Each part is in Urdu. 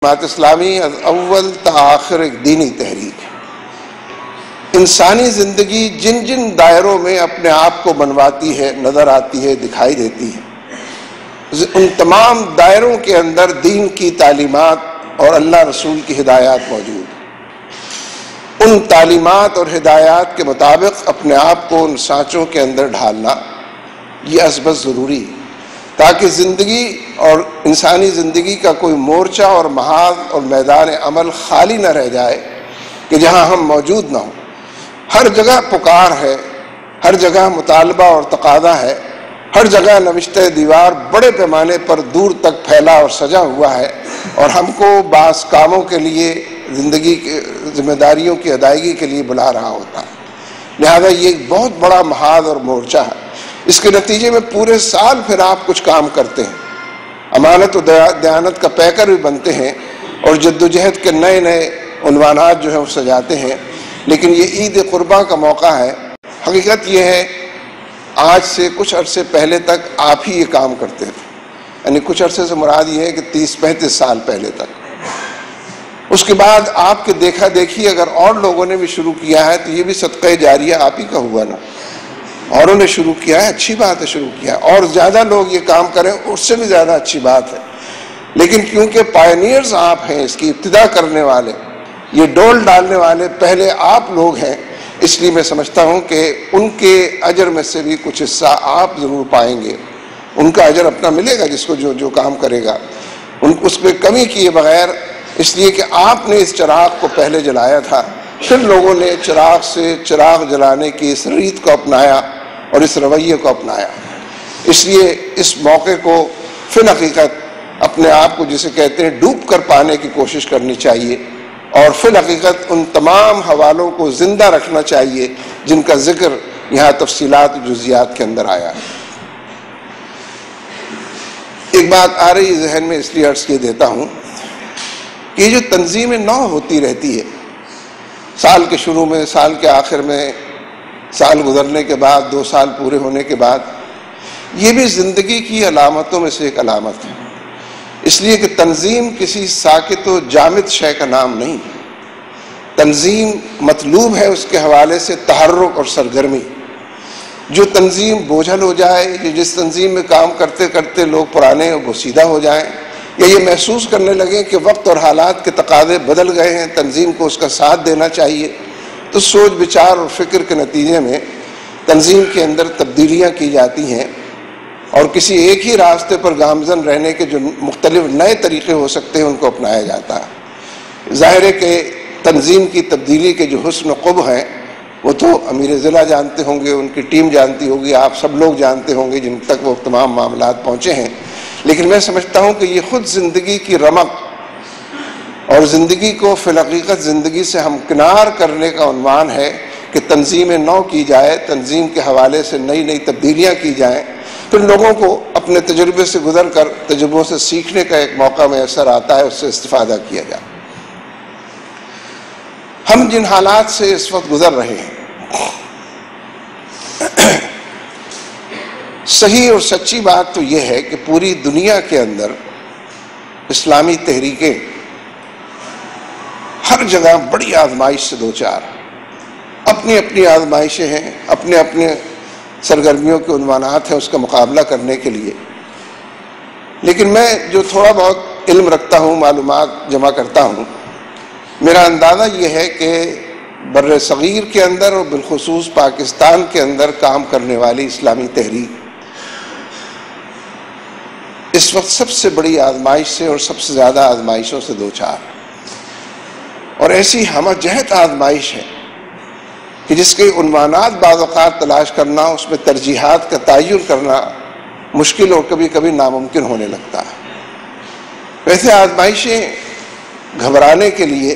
جماعت اسلامی از اول تا آخر ایک دینی تحریک ہے۔ انسانی زندگی جن جن دائروں میں اپنے آپ کو بنواتی ہے، نظر آتی ہے، دکھائی دیتی ہے، ان تمام دائروں کے اندر دین کی تعلیمات اور اللہ رسول کی ہدایات موجود ہیں۔ ان تعلیمات اور ہدایات کے مطابق اپنے آپ کو ان سانچوں کے اندر ڈھالنا یہ ازبز ضروری ہے، تاکہ زندگی اور انسانی زندگی کا کوئی مورچہ اور محاذ اور میدان عمل خالی نہ رہ جائے کہ جہاں ہم موجود نہ ہوں۔ ہر جگہ پکار ہے، ہر جگہ مطالبہ اور تقاضا ہے، ہر جگہ نوشتہ دیوار بڑے پیمانے پر دور تک پھیلا اور سجا ہوا ہے، اور ہم کو بعض کاموں کے لیے، زندگی کے ذمہ داریوں کی ادائیگی کے لیے بلا رہا ہوتا ہے۔ لہذا یہ ایک بہت بڑا محاذ اور مورچہ ہے۔ اس کے نتیجے میں پورے سال پھر آپ کچھ کام کرتے ہیں، امانت و دیانت کا پیکر بھی بنتے ہیں، اور جد و جہد کے نئے نئے عنوانات جو ہیں وہ سجاتے ہیں۔ لیکن یہ عید قرباں کا موقع ہے۔ حقیقت یہ ہے آج سے کچھ عرصے پہلے تک آپ ہی یہ کام کرتے تھے، یعنی کچھ عرصے سے مراد یہ ہے کہ 30-35 سال پہلے تک۔ اس کے بعد آپ کے دیکھا دیکھی اگر اور لوگوں نے بھی شروع کیا ہے تو یہ بھی صدقہ جاریہ آپ ہی کا ہوا نا۔ اوروں نے شروع کیا ہے، اچھی بات ہے، شروع کیا ہے، اور زیادہ لوگ یہ کام کریں اس سے بھی زیادہ اچھی بات ہے۔ لیکن کیونکہ پائنیئرز آپ ہیں، اس کی ابتدا کرنے والے، یہ ڈول ڈالنے والے پہلے آپ لوگ ہیں، اس لیے میں سمجھتا ہوں کہ ان کے اجر میں سے بھی کچھ حصہ آپ ضرور پائیں گے۔ ان کا اجر اپنا ملے گا جس کو جو کام کرے گا، اس پہ کمی کیے بغیر، اس لیے کہ آپ نے اس چراغ کو پہلے جلایا تھا، پھر لوگوں نے چراغ سے چراغ جلانے کی اس ریت کو اپنایا اور اس رویے کو اپنایا۔ اس لیے اس موقع کو فی الحقیقت اپنے آپ کو جسے کہتے ہیں ڈوب کر پانے کی کوشش کرنی چاہیے، اور فی الحقیقت ان تمام حوالوں کو زندہ رکھنا چاہیے جن کا ذکر یہاں تفصیلات و جزیات کے اندر آیا ہے۔ ایک بات آ رہی ذہن میں، اس لیے عرض کیے دیتا ہوں کہ یہ جو تنظیم نو ہوتی رہتی ہے، سال کے شروع میں، سال کے آخر میں، سال گزرنے کے بعد، 2 سال پورے ہونے کے بعد، یہ بھی زندگی کی علامتوں میں سے ایک علامت ہے۔ اس لیے کہ تنظیم کسی ساکت و جامد شے کا نام نہیں، تنظیم مطلوب ہے اس کے حوالے سے تحرک اور سرگرمی۔ جو تنظیم بوجھل ہو جائے، جس تنظیم میں کام کرتے کرتے لوگ پرانے اور بوسیدہ ہو جائیں، یا یہ محسوس کرنے لگیں کہ وقت اور حالات کے تقاضے بدل گئے ہیں، تنظیم کو اس کا ساتھ دینا چاہیے، تو سوچ بچار اور فکر کے نتیجے میں تنظیم کے اندر تبدیلیاں کی جاتی ہیں، اور کسی ایک ہی راستے پر گامزن رہنے کے جو مختلف نئے طریقے ہو سکتے ہیں ان کو اپنایا جاتا ہے۔ ظاہر ہے کہ تنظیم کی تبدیلی کے جو حسن و قبح ہیں وہ تو امیر ضلع جانتے ہوں گے، ان کی ٹیم جانتی ہوگی، آپ سب لوگ جانتے ہوں گے جن تک وہ تمام معاملات پہنچے ہیں۔ لیکن میں سمجھتا ہوں کہ یہ خود زندگی کی رمق اور زندگی کو فی الحقیقت زندگی سے ہمکنار کرنے کا عنوان ہے کہ تنظیم نو کی جائے، تنظیم کے حوالے سے نئی نئی تبدیلیاں کی جائیں، پھر لوگوں کو اپنے تجربے سے گزر کر تجربوں سے سیکھنے کا ایک موقع میسر آتا ہے، اس سے استفادہ کیا جائے۔ ہم جن حالات سے اس وقت گزر رہے ہیں، صحیح اور سچی بات تو یہ ہے کہ پوری دنیا کے اندر اسلامی تحریکیں ہر جگہ بڑی آزمائش سے دوچار، اپنی اپنی آزمائشیں ہیں، اپنے اپنے سرگرمیوں کے عنوانات ہیں اس کا مقابلہ کرنے کے لیے۔ لیکن میں جو تھوڑا بہت علم رکھتا ہوں، معلومات جمع کرتا ہوں، میرا اندازہ یہ ہے کہ بر صغیر کے اندر اور بالخصوص پاکستان کے اندر کام کرنے والی اسلامی تحریک اس وقت سب سے بڑی آزمائش سے اور سب سے زیادہ آزمائشوں سے دوچار، اور ایسی ہمہ جہت آزمائش ہے کہ جس کے عنوانات بعض اوقات تلاش کرنا، اس میں ترجیحات کا تعین کرنا مشکل اور کبھی کبھی ناممکن ہونے لگتا ہے۔ ویسے آزمائشیں گھبرانے کے لیے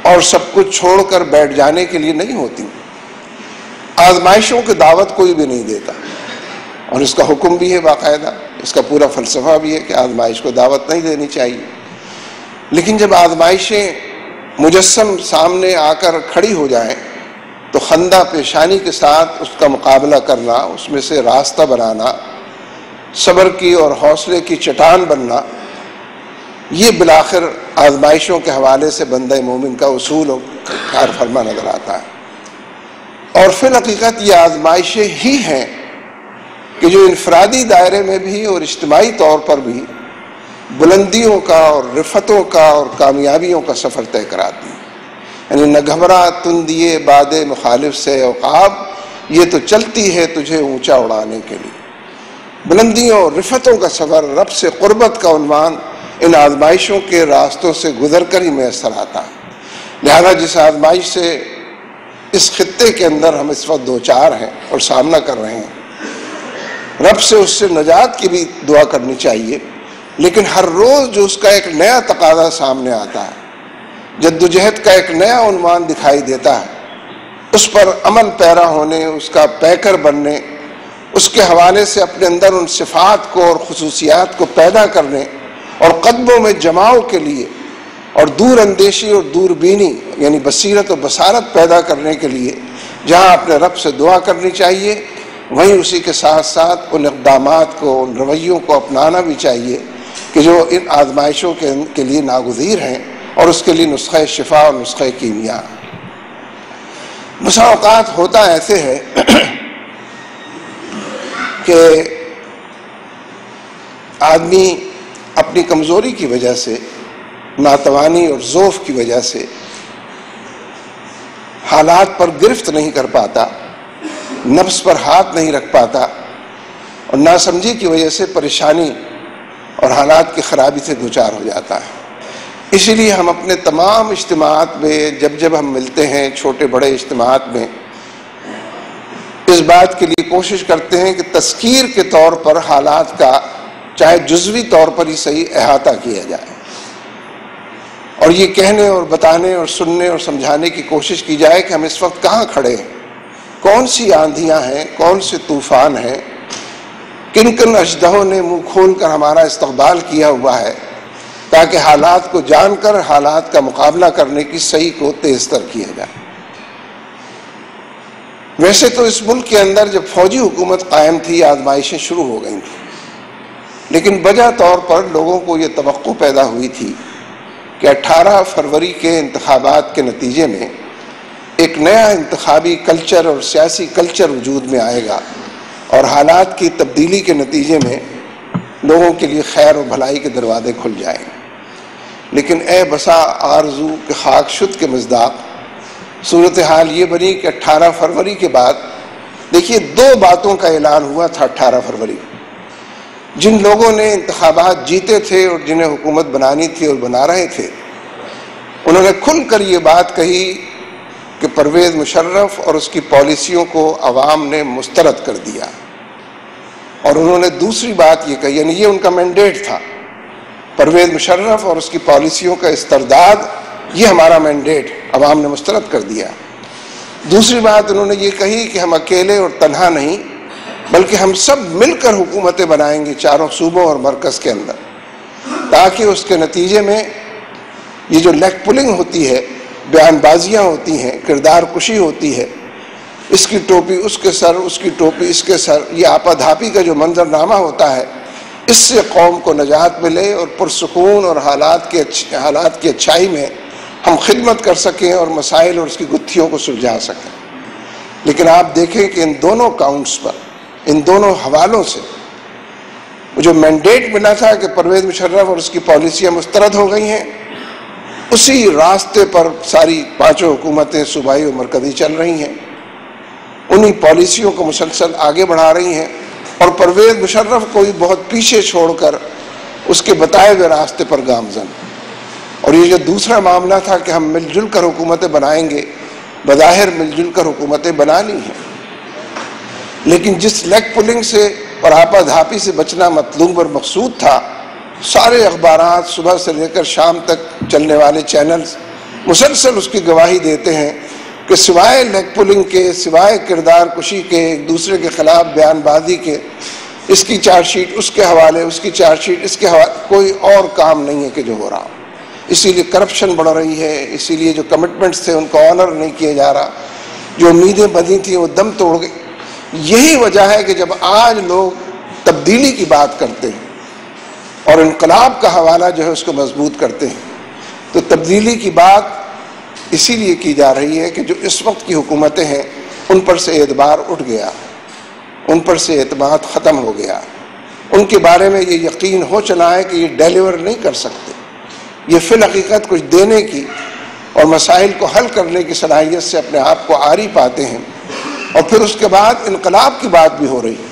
اور سب کچھ چھوڑ کر بیٹھ جانے کے لیے نہیں ہوتی۔ آزمائشوں کی دعوت کوئی بھی نہیں دیتا، اور اس کا حکم بھی ہے باقاعدہ، اس کا پورا فلسفہ بھی ہے کہ آزمائش کو دعوت نہیں دینی چاہیے۔ لیکن جب آزمائشیں مجسم سامنے آ کر کھڑی ہو جائیں تو خندہ پیشانی کے ساتھ اس کا مقابلہ کرنا، اس میں سے راستہ بنانا، صبر کی اور حوصلے کی چٹان بننا، یہ بالآخر آزمائشوں کے حوالے سے بندہ مومن کا اصول اور کار فرما نظر آتا ہے۔ اور فی الحقیقت یہ آزمائشیں ہی ہیں کہ جو انفرادی دائرے میں بھی اور اجتماعی طور پر بھی بلندیوں کا اور رفتوں کا اور کامیابیوں کا سفر طے کراتی ہیں۔ یعنی نہ گھبرا تندیے باد مخالف سے عقاب، یہ تو چلتی ہے تجھے اونچا اڑانے کے لیے۔ بلندیوں اور رفتوں کا سفر، رب سے قربت کا عنوان ان آزمائشوں کے راستوں سے گزر کر ہی میسر آتا ہے۔ لہذا جس آزمائش سے اس خطے کے اندر ہم اس وقت دوچار ہیں اور سامنا کر رہے ہیں، رب سے اس سے نجات کی بھی دعا کرنی چاہیے، لیکن ہر روز جو اس کا ایک نیا تقاضا سامنے آتا ہے، جدوجہد کا ایک نیا عنوان دکھائی دیتا ہے، اس پر عمل پیرا ہونے، اس کا پیکر بننے، اس کے حوالے سے اپنے اندر ان صفات کو اور خصوصیات کو پیدا کرنے اور قدموں میں جماؤ کے لیے اور دور اندیشی اور دور بینی یعنی بصیرت و بصارت پیدا کرنے کے لیے جہاں اپنے رب سے دعا کرنی چاہیے، وہیں اسی کے ساتھ ساتھ ان اقدامات کو، ان رویوں کو اپنانا بھی چاہیے کہ جو ان آزمائشوں کے لیے ناگزیر ہیں اور اس کے لیے نسخہ شفا اور نسخہ کیمیا۔ بسا اوقات ہوتا ایسے ہے کہ آدمی اپنی کمزوری کی وجہ سے، ناتوانی اور ضعف کی وجہ سے حالات پر گرفت نہیں کر پاتا، نفس پر ہاتھ نہیں رکھ پاتا، اور ناسمجھی کی وجہ سے پریشانی اور حالات کی خرابی سے دوچار ہو جاتا ہے۔ اسی لیے ہم اپنے تمام اجتماعات میں جب ہم ملتے ہیں، چھوٹے بڑے اجتماعات میں، اس بات کے لیے کوشش کرتے ہیں کہ تذکیر کے طور پر حالات کا چاہے جزوی طور پر ہی صحیح احاطہ کیا جائے، اور یہ کہنے اور بتانے اور سننے اور سمجھانے کی کوشش کی جائے کہ ہم اس وقت کہاں کھڑے ہیں، کون سی آندھیاں ہیں، کون سے طوفان ہیں، کن کن اژدہوں نے منہ کھول کر ہمارا استقبال کیا ہوا ہے، تاکہ حالات کو جان کر حالات کا مقابلہ کرنے کی صحیح کو تیز تر کیا جائے۔ ویسے تو اس ملک کے اندر جب فوجی حکومت قائم تھی، آزمائشیں شروع ہو گئی تھیں، لیکن بجا طور پر لوگوں کو یہ توقع پیدا ہوئی تھی کہ 18 فروری کے انتخابات کے نتیجے میں ایک نیا انتخابی کلچر اور سیاسی کلچر وجود میں آئے گا، اور حالات کی تبدیلی کے نتیجے میں لوگوں کے لیے خیر و بھلائی کے دروازے کھل جائیں گے۔ لیکن اے بسا آرزو کہ خاک شد کے مصداق، صورتحال یہ بنی کہ 18 فروری کے بعد دیکھیے 2 باتوں کا اعلان ہوا تھا۔ 18 فروری جن لوگوں نے انتخابات جیتے تھے اور جنہیں حکومت بنانی تھی اور بنا رہے تھے، انہوں نے کھل کر یہ بات کہی کہ پرویز مشرف اور اس کی پالیسیوں کو عوام نے مسترد کر دیا، اور انہوں نے دوسری بات یہ کہی، یعنی یہ ان کا مینڈیٹ تھا، پرویز مشرف اور اس کی پالیسیوں کا استرداد، یہ ہمارا مینڈیٹ، عوام نے مسترد کر دیا۔ دوسری بات انہوں نے یہ کہی کہ ہم اکیلے اور تنہا نہیں، بلکہ ہم سب مل کر حکومتیں بنائیں گے چاروں صوبوں اور مرکز کے اندر، تاکہ اس کے نتیجے میں یہ جو لیگ پولنگ ہوتی ہے، بیان بازیاں ہوتی ہیں، کردار کشی ہوتی ہے، اس کی ٹوپی اس کے سر، اس کی ٹوپی اس کے سر، یہ آپا دھاپی کا جو منظرنامہ ہوتا ہے، اس سے قوم کو نجات ملے اور پرسکون اور حالات کی اچھائی میں ہم خدمت کر سکیں اور مسائل اور اس کی گتھیوں کو سلجھا سکیں۔ لیکن آپ دیکھیں کہ ان دونوں کاؤنٹس پر، ان دونوں حوالوں سے جو مینڈیٹ ملا تھا کہ پرویز مشرف اور اس کی پالیسیاں مسترد ہو گئی ہیں، اسی راستے پر ساری 5 حکومتیں صوبائی و مرکزی چل رہی ہیں، انہی پالیسیوں کو مسلسل آگے بڑھا رہی ہیں، اور پرویز مشرف کو بھی بہت پیچھے چھوڑ کر اس کے بتائے ہوئے راستے پر گامزن۔ اور یہ جو دوسرا معاملہ تھا کہ ہم مل جل کر حکومتیں بنائیں گے، بظاہر مل جل کر حکومتیں بنا لی ہیں، لیکن جس لیگ پولنگ سے اور آپا دھاپی سے بچنا مطلوب اور مقصود تھا، سارے اخبارات صبح سے لے کر شام تک چلنے والے چینلز مسلسل اس کی گواہی دیتے ہیں کہ سوائے لیگ پولنگ کے، سوائے کردار کشی کے، ایک دوسرے کے خلاف بیان بازی کے، اس کی چارج شیٹ اس کے حوالے، اس کی چارج شیٹ اس کے حوالے، کوئی اور کام نہیں ہے کہ جو ہو رہا ہو۔ اسی لیے کرپشن بڑھ رہی ہے، اسی لیے جو کمٹمنٹس تھے ان کو آنر نہیں کیا جا رہا، جو امیدیں بندھی تھیں وہ دم توڑ گئی۔ یہی وجہ ہے کہ جب آج لوگ تبدیلی کی بات کرتے ہیں اور انقلاب کا حوالہ جو ہے اس کو مضبوط کرتے ہیں. تو تبدیلی کی بات اسی لیے کی جا رہی ہے کہ جو اس وقت کی حکومتیں ہیں ان پر سے اعتبار اٹھ گیا، ان پر سے اعتماد ختم ہو گیا. ان کے بارے میں یہ یقین ہو چلا ہے کہ یہ ڈیلیور نہیں کر سکتے، یہ فی الحقیقت کچھ دینے کی اور مسائل کو حل کرنے کی صلاحیت سے اپنے آپ کو عاری پاتے ہیں. اور پھر اس کے بعد انقلاب کی بات بھی ہو رہی ہے،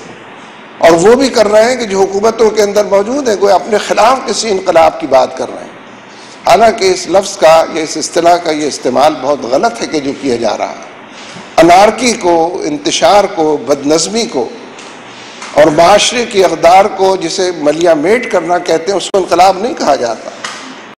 اور وہ بھی کر رہے ہیں کہ جو حکومتوں کے اندر موجود ہیں کوئی اپنے خلاف کسی انقلاب کی بات کر رہے ہیں. حالانکہ اس لفظ کا یا اس اصطلاح کا یہ استعمال بہت غلط ہے کہ جو کیا جا رہا ہے. انارکی کو، انتشار کو، بد نظمی کو اور معاشرے کی اقدار کو جسے ملیا میٹ کرنا کہتے ہیں اس کو انقلاب نہیں کہا جاتا.